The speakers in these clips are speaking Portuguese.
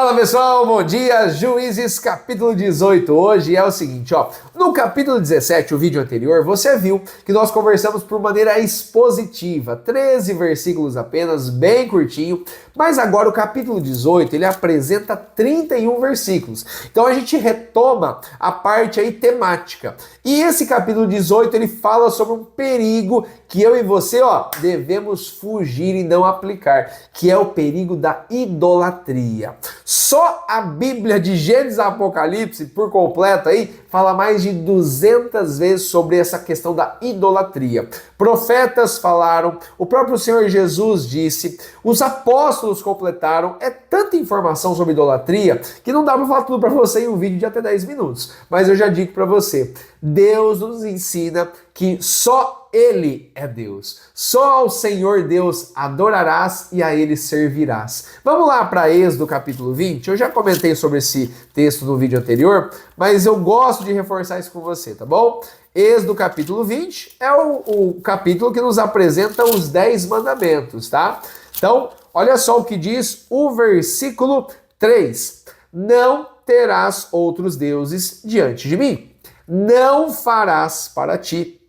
Fala pessoal, bom dia, Juízes capítulo 18, hoje é o seguinte, no capítulo 17, o vídeo anterior, você viu que nós conversamos por maneira expositiva, 13 versículos apenas, bem curtinho, mas agora o capítulo 18, ele apresenta 31 versículos, então a gente retoma a parte aí temática, e esse capítulo 18, ele fala sobre um perigo que eu e você, devemos fugir e não aplicar, que é o perigo da idolatria. Só a Bíblia de Gênesis a Apocalipse, por completo aí, fala mais de 200 vezes sobre essa questão da idolatria. Profetas falaram, o próprio Senhor Jesus disse, os apóstolos completaram, é tanta informação sobre idolatria que não dá para falar tudo para você em um vídeo de até 10 minutos. Mas eu já digo para você, Deus nos ensina que só Ele é Deus. Só ao Senhor Deus adorarás e a Ele servirás. Vamos lá para Êxodo capítulo 20. Eu já comentei sobre esse texto no vídeo anterior, mas eu gosto de reforçar isso com você, tá bom? Êxodo capítulo 20 é o capítulo que nos apresenta os 10 mandamentos, tá? Então, olha só o que diz o versículo 3. Não terás outros deuses diante de mim. Não farás para ti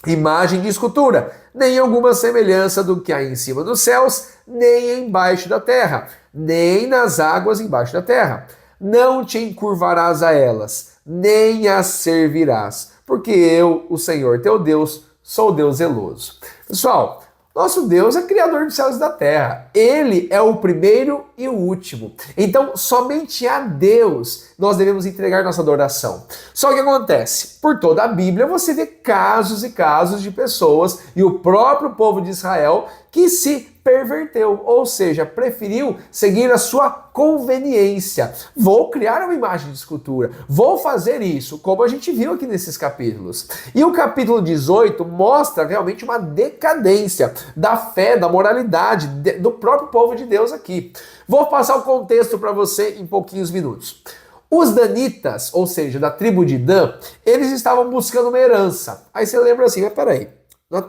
imagem de escultura, nem alguma semelhança do que há em cima dos céus, nem embaixo da terra, nem nas águas embaixo da terra. Não te encurvarás a elas, nem as servirás, porque eu, o Senhor teu Deus, sou Deus zeloso. Pessoal, nosso Deus é criador dos céus e da terra. Ele é o primeiro e o último. Então, somente a Deus nós devemos entregar nossa adoração. Só que acontece, por toda a Bíblia você vê casos e casos de pessoas e o próprio povo de Israel que se perverteu, ou seja, preferiu seguir a sua conveniência. Vou criar uma imagem de escultura, vou fazer isso, como a gente viu aqui nesses capítulos. E o capítulo 18 mostra realmente uma decadência da fé, da moralidade do próprio povo de Deus aqui. Vou passar o contexto para você em pouquinhos minutos. Os danitas, ou seja, da tribo de Dan, eles estavam buscando uma herança. Aí você lembra assim, mas peraí,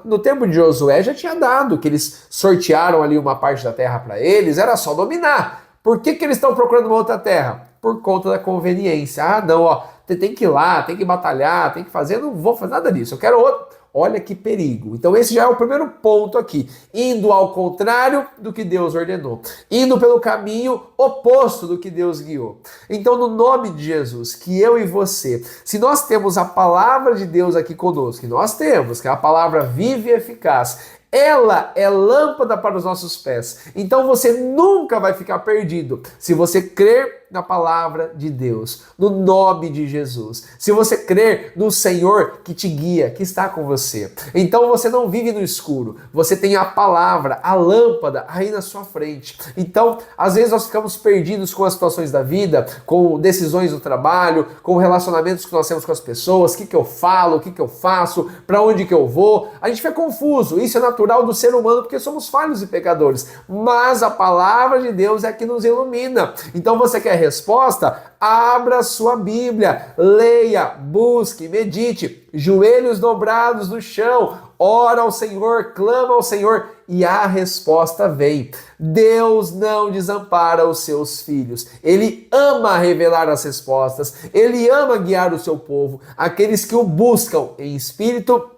no tempo de Josué já tinha dado, que eles sortearam ali uma parte da terra para eles, era só dominar. Por que eles estão procurando uma outra terra? Por conta da conveniência. Ah, não, tem que ir lá, tem que batalhar, tem que fazer, eu não vou fazer nada disso, eu quero outro. Olha que perigo. Então esse já é o primeiro ponto aqui. Indo ao contrário do que Deus ordenou. Indo pelo caminho oposto do que Deus guiou. Então no nome de Jesus, que eu e você, se nós temos a palavra de Deus aqui conosco, que nós temos, que é a palavra viva e eficaz, ela é lâmpada para os nossos pés. Então você nunca vai ficar perdido se você crer na palavra de Deus, no nome de Jesus. Se você crer no Senhor que te guia, que está com você. Então você não vive no escuro. Você tem a palavra, a lâmpada aí na sua frente. Então, às vezes nós ficamos perdidos com as situações da vida, com decisões do trabalho, com relacionamentos que nós temos com as pessoas, o que eu falo, o que eu faço, para onde que eu vou. A gente fica confuso. Isso é natural do ser humano porque somos falhos e pecadores. Mas a palavra de Deus é que nos ilumina. Então você quer resposta? Abra sua Bíblia, leia, busque, medite, joelhos dobrados no chão, ora ao Senhor, clama ao Senhor e a resposta vem. Deus não desampara os seus filhos. Ele ama revelar as respostas, ele ama guiar o seu povo, aqueles que o buscam em espírito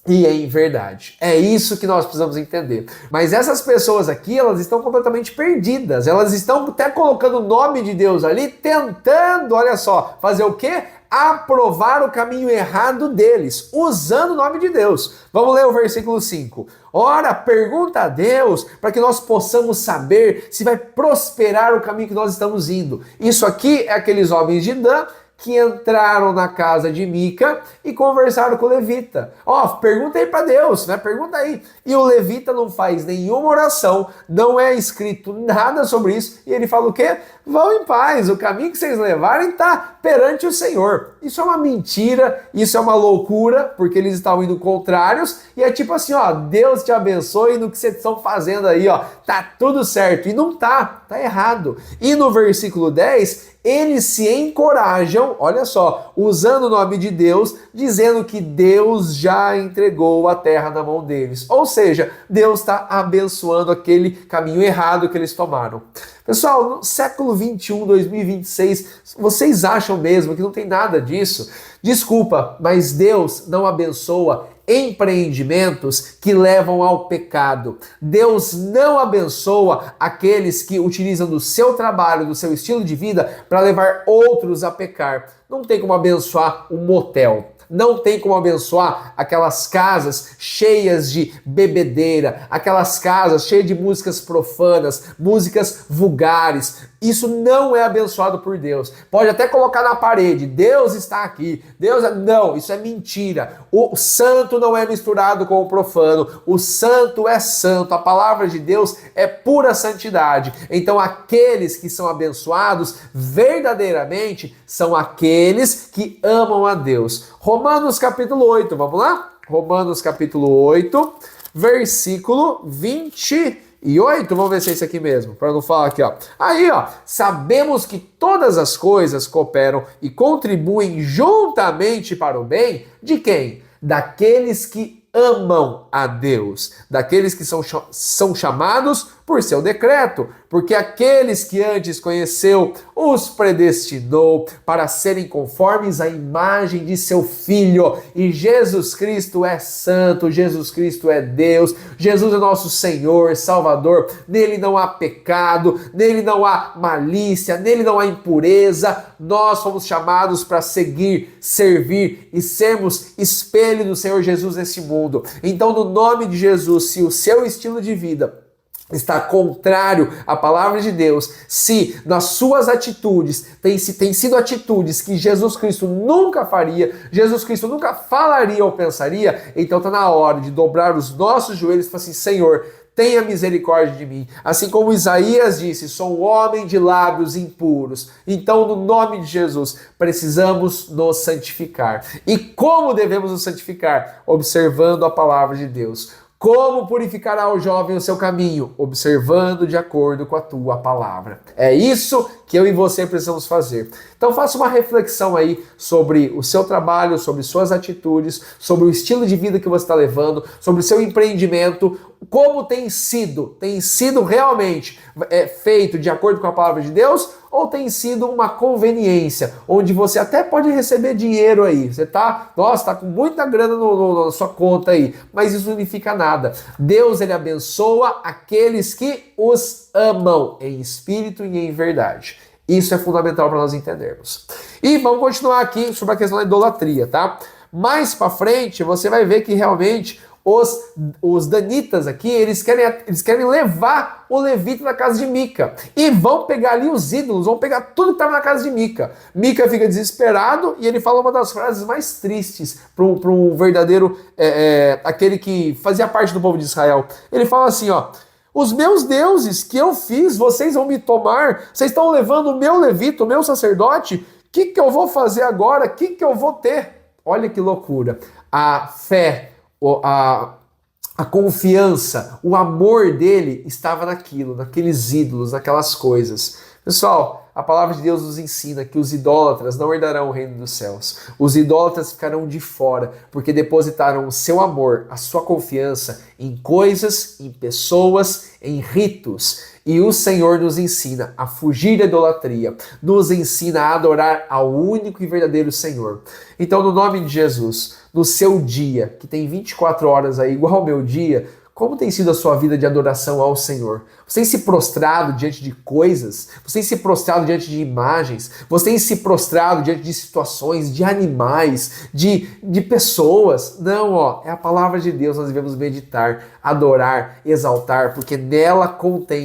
e em verdade. É isso que nós precisamos entender. Mas essas pessoas aqui, elas estão completamente perdidas. Elas estão até colocando o nome de Deus ali, tentando, olha só, fazer o quê? Aprovar o caminho errado deles, usando o nome de Deus. Vamos ler o versículo 5. Ora, pergunta a Deus para que nós possamos saber se vai prosperar o caminho que nós estamos indo. Isso aqui é aqueles homens de Dan que entraram na casa de Mica e conversaram com o levita. Pergunta aí para Deus, né? Pergunta aí. E o levita não faz nenhuma oração, não é escrito nada sobre isso, e ele fala o quê? Vão em paz, o caminho que vocês levarem está perante o Senhor. Isso é uma mentira, isso é uma loucura, porque eles estavam indo contrários, e é tipo assim, Deus te abençoe no que vocês estão fazendo aí, tá tudo certo. E não tá errado. E no versículo 10, eles se encorajam estejam, olha só, usando o nome de Deus, dizendo que Deus já entregou a terra na mão deles. Ou seja, Deus está abençoando aquele caminho errado que eles tomaram. Pessoal, no século 21, 2026, vocês acham mesmo que não tem nada disso? Desculpa, mas Deus não abençoa empreendimentos que levam ao pecado. Deus não abençoa aqueles que utilizam do seu trabalho, do seu estilo de vida para levar outros a pecar. Não tem como abençoar um motel. Não tem como abençoar aquelas casas cheias de bebedeira, aquelas casas cheias de músicas profanas, músicas vulgares. Isso não é abençoado por Deus. Pode até colocar na parede, Deus está aqui. Não, isso é mentira. O santo não é misturado com o profano. O santo é santo. A palavra de Deus é pura santidade. Então aqueles que são abençoados verdadeiramente são aqueles que amam a Deus. Romanos capítulo 8, vamos lá? Romanos capítulo 8, versículo 28, vamos ver se é isso aqui mesmo, para não falar aqui, ó. Aí, ó, sabemos que todas as coisas cooperam e contribuem juntamente para o bem de quem? Daqueles que amam a Deus, daqueles que são chamados por seu decreto, porque aqueles que antes conheceu, os predestinou para serem conformes à imagem de seu Filho. E Jesus Cristo é santo, Jesus Cristo é Deus, Jesus é nosso Senhor, Salvador. Nele não há pecado, nele não há malícia, nele não há impureza. Nós fomos chamados para seguir, servir e sermos espelho do Senhor Jesus nesse mundo. Então, no nome de Jesus, se o seu estilo de vida está contrário à palavra de Deus, se nas suas atitudes tem sido atitudes que Jesus Cristo nunca faria, Jesus Cristo nunca falaria ou pensaria, então está na hora de dobrar os nossos joelhos e falar assim: Senhor, tenha misericórdia de mim. Assim como Isaías disse, sou um homem de lábios impuros. Então, no nome de Jesus, precisamos nos santificar. E como devemos nos santificar? Observando a palavra de Deus. Como purificará o jovem o seu caminho? Observando de acordo com a tua palavra. É isso que eu e você precisamos fazer. Então faça uma reflexão aí sobre o seu trabalho, sobre suas atitudes, sobre o estilo de vida que você está levando, sobre o seu empreendimento, como tem sido realmente feito de acordo com a palavra de Deus, ou tem sido uma conveniência, onde você até pode receber dinheiro aí, você tá com muita grana na sua conta aí, mas isso não significa nada. Deus, ele abençoa aqueles que os amam em espírito e em verdade. Isso é fundamental para nós entendermos. E vamos continuar aqui sobre a questão da idolatria, tá? Mais para frente, você vai ver que realmente os danitas aqui, eles querem levar o levita na casa de Mica. E vão pegar ali os ídolos, vão pegar tudo que estava na casa de Mica. Mica fica desesperado e ele fala uma das frases mais tristes para um verdadeiro, aquele que fazia parte do povo de Israel. Ele fala assim, ó: os meus deuses que eu fiz, vocês vão me tomar, vocês estão levando o meu levita, o meu sacerdote, o que eu vou fazer agora? O que eu vou ter? Olha que loucura. A fé, a confiança, o amor dele estava naquilo, naqueles ídolos, naquelas coisas. Pessoal, a palavra de Deus nos ensina que os idólatras não herdarão o reino dos céus. Os idólatras ficarão de fora, porque depositaram o seu amor, a sua confiança em coisas, em pessoas, em ritos. E o Senhor nos ensina a fugir da idolatria, nos ensina a adorar ao único e verdadeiro Senhor. Então, no nome de Jesus, no seu dia, que tem 24 horas aí, igual ao meu dia, como tem sido a sua vida de adoração ao Senhor? Você tem se prostrado diante de coisas? Você tem se prostrado diante de imagens? Você tem se prostrado diante de situações, de animais, de pessoas? Não, é a palavra de Deus, nós devemos meditar, adorar, exaltar, porque nela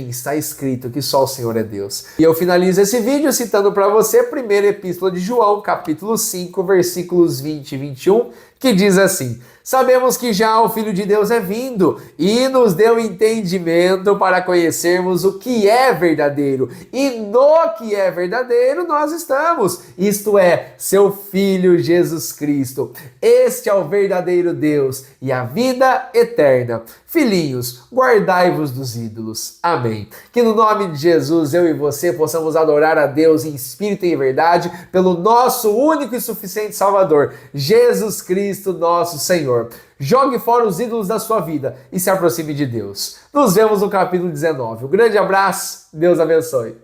está escrito que só o Senhor é Deus. E eu finalizo esse vídeo citando para você a primeira epístola de João, capítulo 5, versículos 20 e 21, que diz assim: sabemos que já o Filho de Deus é vindo e nos deu entendimento para conhecermos o que é verdadeiro. E no que é verdadeiro nós estamos, isto é, seu Filho Jesus Cristo. Este é o verdadeiro Deus e a vida eterna. Filhinhos, guardai-vos dos ídolos. Amém. Que no nome de Jesus eu e você possamos adorar a Deus em espírito e em verdade pelo nosso único e suficiente Salvador, Jesus Cristo, nosso Senhor. Jogue fora os ídolos da sua vida e se aproxime de Deus. Nos vemos no capítulo 19. Um grande abraço, Deus abençoe.